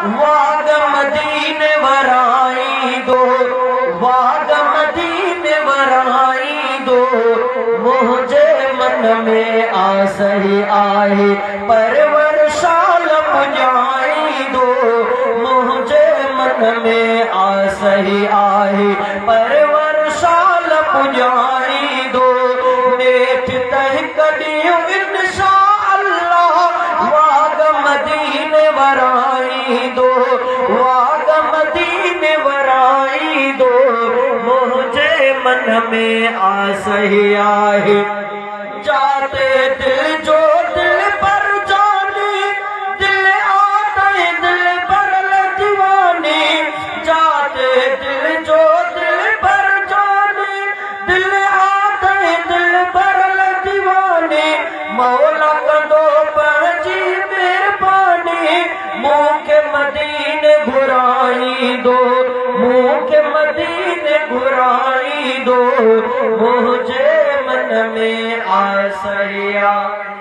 वाग मदीने वराई दो, वाग मदीने वराई दो। मुझे मन में आसही आहे परवर शाल पुजाई दो। मुझे मन में आसही आहे परवर शाल पुजाई दो। नेठ तह कदियो इंशा अल्लाह वाग मदीने वराई दो, वाग मदीने वराई दो। मुझे मन में आसही आहे जाते दिल जो दिल पर जाने, दिल आते दिल पर दीवाने। जाते दिल जो दिल पर जाने, दिल आते दिल पर दीवाने। मौला कंदो पंहिंजी मेहरबानी मूंखे मदीने घुराई दो, मूंखे मदीने घुराई दो। मुझे मन में आसही आहे।